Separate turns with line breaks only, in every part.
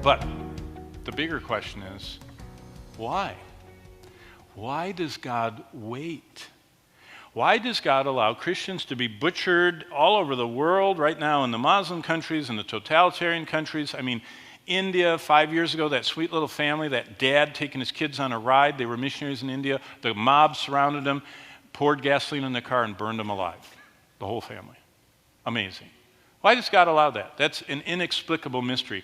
But the bigger question is, why? Why does God wait? Why does God allow Christians to be butchered all over the world right now in the Muslim countries and the totalitarian countries? I mean, India, 5 years ago, that sweet little family, that dad taking his kids on a ride, they were missionaries in India, the mob surrounded them, poured gasoline in their car and burned them alive, the whole family. Amazing. Why does God allow that? That's an inexplicable mystery.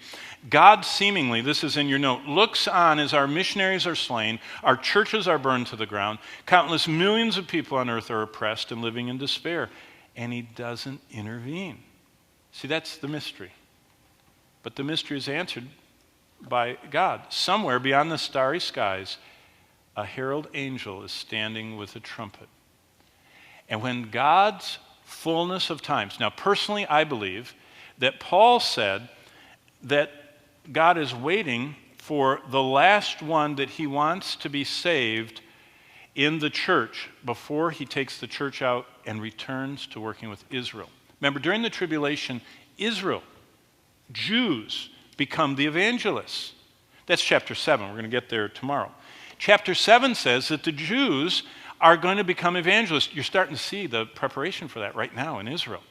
God seemingly, this is in your note, looks on as our missionaries are slain, our churches are burned to the ground, countless millions of people on earth are oppressed and living in despair, and he doesn't intervene. See, that's the mystery. But the mystery is answered by God. Somewhere beyond the starry skies, a herald angel is standing with a trumpet. And when God's fullness of times. Now, personally, I believe that Paul said that God is waiting for the last one that he wants to be saved in the church before he takes the church out and returns to working with Israel. Remember, during the tribulation, Israel, Jews, become the evangelists. That's chapter 7. We're going to get there tomorrow. Chapter 7 says that the Jews are going to become evangelists. You're starting to see the preparation for that right now in Israel.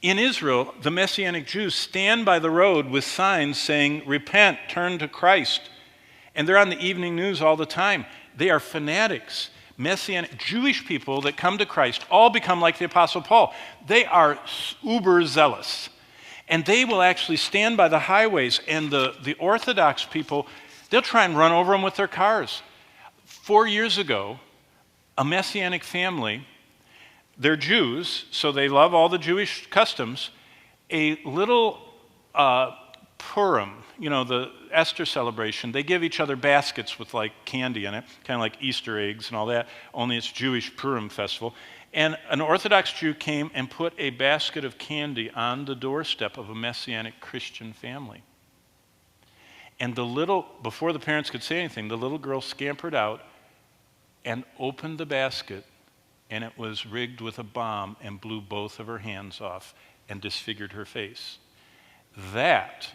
In Israel, the Messianic Jews stand by the road with signs saying, "Repent, turn to Christ." And they're on the evening news all the time. They are fanatics. Messianic Jewish people that come to Christ all become like the Apostle Paul. They are uber zealous. And they will actually stand by the highways, and the Orthodox people, they'll try and run over them with their cars. 4 years ago, a Messianic family, they're Jews, so they love all the Jewish customs. A little Purim, the Esther celebration, they give each other baskets with like candy in it, kind of like Easter eggs and all that, only it's Jewish Purim festival. And an Orthodox Jew came and put a basket of candy on the doorstep of a Messianic Christian family. And before the parents could say anything, the little girl scampered out and opened the basket, and it was rigged with a bomb and blew both of her hands off and disfigured her face. That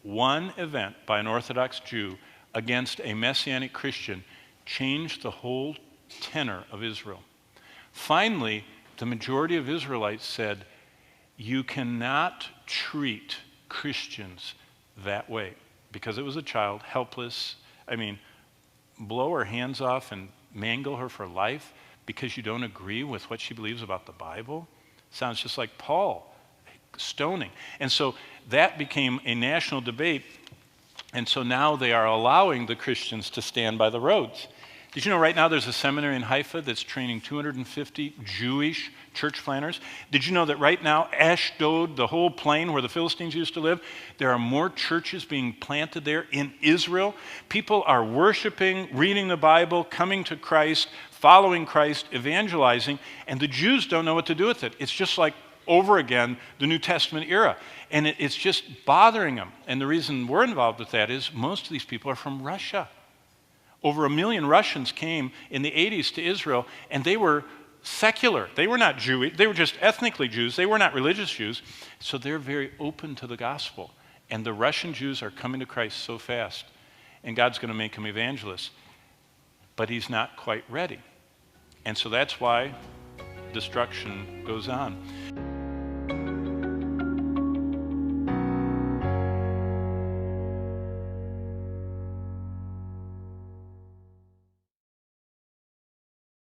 one event by an Orthodox Jew against a Messianic Christian changed the whole tenor of Israel. Finally, the majority of Israelites said, you cannot treat Christians that way. Because it was a child, helpless. Blow her hands off and mangle her for life because you don't agree with what she believes about the Bible? Sounds just like Paul, stoning. And so that became a national debate. And so now they are allowing the Christians to stand by the roads. Did you know right now there's a seminary in Haifa that's training 250 Jewish church planters? Did you know that right now, Ashdod, the whole plain where the Philistines used to live, there are more churches being planted there in Israel? People are worshiping, reading the Bible, coming to Christ, following Christ, evangelizing, and the Jews don't know what to do with it. It's just like over again the New Testament era. And it's just bothering them. And the reason we're involved with that is most of these people are from Russia. Over 1 million Russians came in the 80s to Israel, and they were secular. They were not Jewish. They were just ethnically Jews. They were not religious Jews. So they're very open to the gospel. And the Russian Jews are coming to Christ so fast, and God's going to make them evangelists. But he's not quite ready. And so that's why destruction goes on.